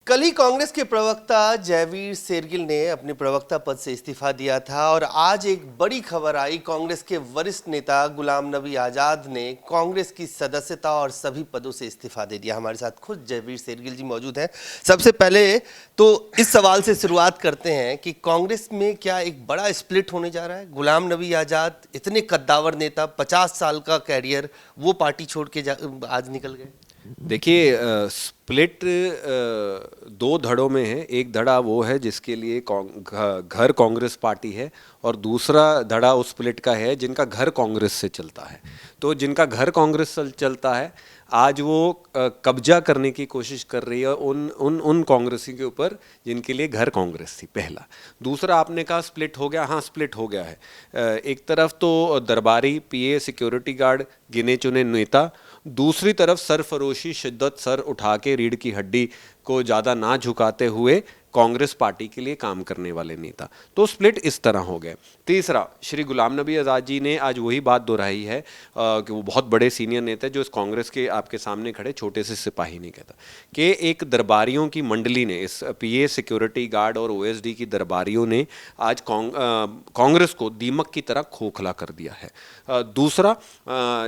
कल ही कांग्रेस के प्रवक्ता जयवीर शेरगिल ने अपने प्रवक्ता पद से इस्तीफा दिया था और आज एक बड़ी खबर आई। कांग्रेस के वरिष्ठ नेता गुलाम नबी आजाद ने कांग्रेस की सदस्यता और सभी पदों से इस्तीफा दे दिया। हमारे साथ खुद जयवीर शेरगिल जी मौजूद हैं। सबसे पहले तो इस सवाल से शुरुआत करते हैं कि कांग्रेस में क्या एक बड़ा स्प्लिट होने जा रहा है? गुलाम नबी आजाद इतने कद्दावर नेता, 50 साल का कैरियर, वो पार्टी छोड़ के आज निकल गए। देखिए, स्प्लिट दो धड़ों में है। एक धड़ा वो है जिसके लिए घर कांग्रेस पार्टी है, और दूसरा धड़ा उस स्प्लिट का है जिनका घर कांग्रेस से चलता है। तो जिनका घर कांग्रेस से चलता है, आज वो कब्जा करने की कोशिश कर रही है उन कांग्रेसी के ऊपर जिनके लिए घर कांग्रेस थी। पहला। दूसरा, आपने कहा स्प्लिट हो गया। हाँ, स्प्लिट हो गया है। एक तरफ तो दरबारी पीए सिक्योरिटी गार्ड गिने चुने नेता, दूसरी तरफ सरफरोशी शिद्दत सर उठा के रीढ़ की हड्डी को ज़्यादा ना झुकाते हुए कांग्रेस पार्टी के लिए काम करने वाले नेता। तो स्प्लिट इस तरह हो गए। तीसरा, श्री गुलाम नबी आज़ाद जी ने आज वही बात दोहराई है कि वो बहुत बड़े सीनियर नेता है, जो इस कांग्रेस के आपके सामने खड़े छोटे से सिपाही नहीं कहता, कि एक दरबारियों की मंडली ने, इस पीए सिक्योरिटी गार्ड और ओएसडी की दरबारियों ने आज कांग्रेस को दीमक की तरह खोखला कर दिया है। दूसरा,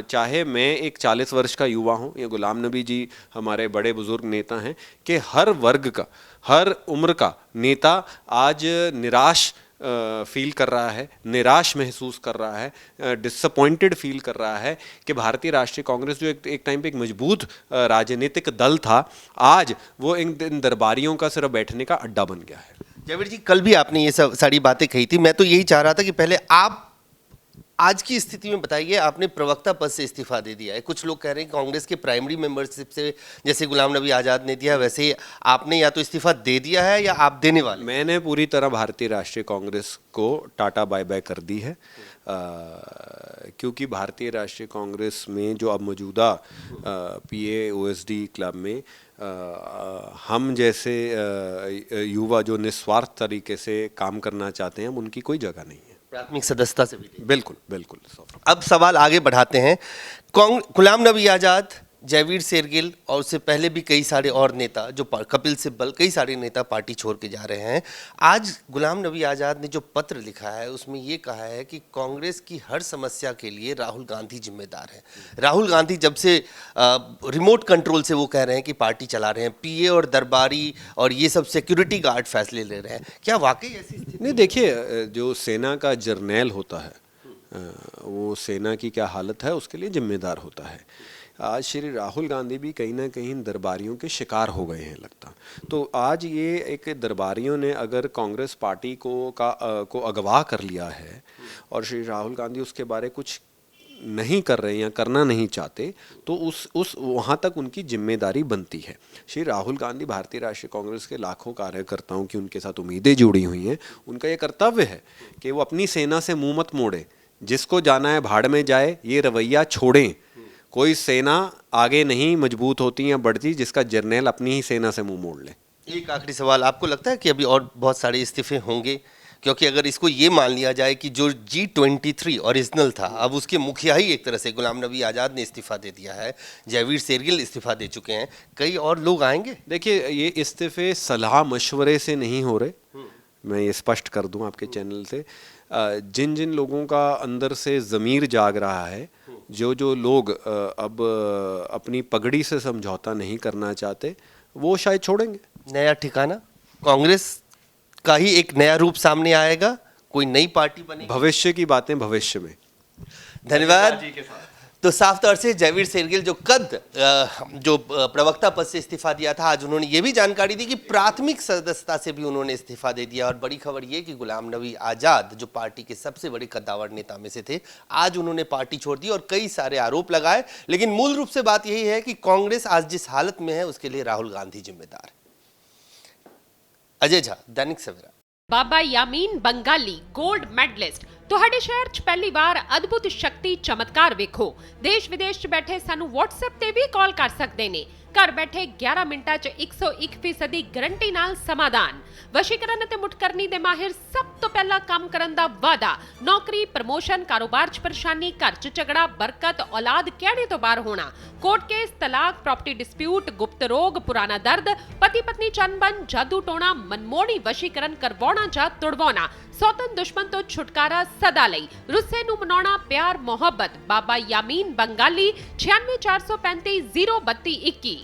चाहे मैं एक 40 वर्ष का युवा हूँ, ये गुलाम नबी जी हमारे बड़े बुजुर्ग नेता हैं, कि हर वर्ग का, हर उम्र का नेता आज निराश फील कर रहा है, निराश महसूस कर रहा है, डिसअपॉइंटेड फील कर रहा है कि भारतीय राष्ट्रीय कांग्रेस जो एक टाइम पे एक मजबूत राजनीतिक दल था, आज वो इन दरबारियों का सिर्फ बैठने का अड्डा बन गया है। जयवीर जी, कल भी आपने ये सब सारी बातें कही थी। मैं तो यही चाह रहा था कि पहले आप आज की स्थिति में बताइए। आपने प्रवक्ता पद से इस्तीफा दे दिया है। कुछ लोग कह रहे हैं कांग्रेस के प्राइमरी मेंबरशिप से, जैसे गुलाम नबी आजाद ने दिया, वैसे ही आपने या तो इस्तीफा दे दिया है या आप देने वाले? मैंने पूरी तरह भारतीय राष्ट्रीय कांग्रेस को टाटा बाय बाय कर दी है, क्योंकि भारतीय राष्ट्रीय कांग्रेस में जो अब मौजूदा पीए ओएसडी क्लब में हम जैसे युवा जो निस्वार्थ तरीके से काम करना चाहते हैं, उनकी कोई जगह नहीं है। प्राथमिक सदस्यता से भी नहीं। बिल्कुल बिल्कुल। अब सवाल आगे बढ़ाते हैं। गुलाम नबी आजाद, जयवीर शेरगिल और उससे पहले भी कई सारे और नेता, जो कपिल सिब्बल, कई सारे नेता पार्टी छोड़ के जा रहे हैं। आज गुलाम नबी आजाद ने जो पत्र लिखा है उसमें ये कहा है कि कांग्रेस की हर समस्या के लिए राहुल गांधी जिम्मेदार है। राहुल गांधी जब से रिमोट कंट्रोल से वो कह रहे हैं कि पार्टी चला रहे हैं, पीए और दरबारी और ये सब सिक्योरिटी गार्ड फैसले ले रहे हैं। क्या वाकई ऐसी स्थिति? नहीं, देखिए, जो सेना का जर्नैल होता है, वो सेना की क्या हालत है उसके लिए जिम्मेदार होता है। आज श्री राहुल गांधी भी कहीं ना कहीं दरबारियों के शिकार हो गए हैं लगता। तो आज ये एक दरबारियों ने अगर कांग्रेस पार्टी को अगवा कर लिया है और श्री राहुल गांधी उसके बारे कुछ नहीं कर रहे हैं या करना नहीं चाहते, तो उस वहाँ तक उनकी जिम्मेदारी बनती है। श्री राहुल गांधी भारतीय राष्ट्रीय कांग्रेस के लाखों कार्यकर्ताओं की उनके साथ उम्मीदें जुड़ी हुई हैं। उनका ये कर्तव्य है कि वो अपनी सेना से मुंह मत मोड़े, जिसको जाना है भाड़ में जाए, ये रवैया छोड़ें। कोई सेना आगे नहीं मजबूत होती या बढ़ती जिसका जर्नैल अपनी ही सेना से मुंह मोड़ ले। एक आखिरी सवाल, आपको लगता है कि अभी और बहुत सारे इस्तीफे होंगे? क्योंकि अगर इसको ये मान लिया जाए कि जो G23 ओरिजिनल था, अब उसके मुखिया ही एक तरह से गुलाम नबी आजाद ने इस्तीफा दे दिया है, जयवीर शेरगिल इस्तीफा दे चुके हैं, कई और लोग आएंगे। देखिए, ये इस्तीफे सलाह मशवरे से नहीं हो रहे, मैं ये स्पष्ट कर दूं आपके चैनल से। जिन जिन लोगों का अंदर से ज़मीर जाग रहा है, जो लोग अब अपनी पगड़ी से समझौता नहीं करना चाहते, वो शायद छोड़ेंगे। नया ठिकाना, कांग्रेस का ही एक नया रूप सामने आएगा, कोई नई पार्टी बनेगी। भविष्य की बातें भविष्य में। धन्यवाद। तो साफ तौर से जयवीर शेरगिल जो प्रवक्ता पद से इस्तीफा दिया था, आज उन्होंने ये भी जानकारी दी कि प्राथमिक सदस्यता से भी उन्होंने इस्तीफा दे दिया। और बड़ी खबर ये कि गुलाम नबी आजाद, जो पार्टी के सबसे बड़े कद्दावर नेता में से थे, आज उन्होंने पार्टी छोड़ दी और कई सारे आरोप लगाए। लेकिन मूल रूप से बात यही है कि कांग्रेस आज जिस हालत में है उसके लिए राहुल गांधी जिम्मेदार है। अजय झा, दैनिक सवेरा। बाबा यामीन बंगाली गोल्ड मेडलिस्ट ਤੁਹਾਡੇ ਸ਼ਹਿਰ 'ਚ ਪਹਿਲੀ ਵਾਰ ਅਦਭੁਤ ਸ਼ਕਤੀ ਚਮਤਕਾਰ ਵੇਖੋ। ਦੇਸ਼ ਵਿਦੇਸ਼ 'ਚ ਬੈਠੇ ਸਾਨੂੰ WhatsApp ਤੇ ਵੀ ਕਾਲ ਕਰ ਸਕਦੇ ਨੇ। ਘਰ ਬੈਠੇ 11 ਮਿੰਟਾਂ 'ਚ 101% ਗਰੰਟੀ ਨਾਲ ਸਮਾਧਾਨ। ਵਸ਼ੀਕਰਨ ਅਤੇ ਮੁਠਕਰਨੀ ਦੇ ਮਾਹਿਰ ਸਭ ਤੋਂ ਪਹਿਲਾਂ ਕੰਮ ਕਰਨ ਦਾ ਵਾਅਦਾ। ਨੌਕਰੀ, ਪ੍ਰਮੋਸ਼ਨ, ਕਾਰੋਬਾਰ 'ਚ ਪਰੇਸ਼ਾਨੀ, ਘਰ 'ਚ ਝਗੜਾ, ਬਰਕਤ, ਔਲਾਦ ਕਹਿਣੇ ਤੋਂ ਬਾਹਰ ਹੋਣਾ, ਕੋਰਟ ਕੇਸ, ਤਲਾਕ, ਪ੍ਰਾਪਰਟੀ ਡਿਸਪਿਊਟ, ਗੁਪਤ ਰੋਗ, ਪੁਰਾਣਾ ਦਰਦ, ਪਤੀ ਪਤਨੀ ਚੰਬਨ, ਜਾਦੂ ਟੋਣਾ, ਮਨਮੋਹਣੀ ਵਸ਼ੀਕਰਨ ਕਰਵਾਉਣਾ ਜਾਂ ਤੁੜਵਾਉਣਾ, ਸੌਤਨ ਦੁਸ਼ਮਣ ਤੋਂ ਛੁਟਕਾਰਾ ਸਦਾ ਲਈ, ਰੁੱਸੇ ਨੂੰ ਮਨਾਉਣਾ, ਪਿਆਰ ਮੁਹੱਬਤ। ਬਾਬਾ ਯਾਮੀਨ ਬੰਗਾਲੀ 9643503221।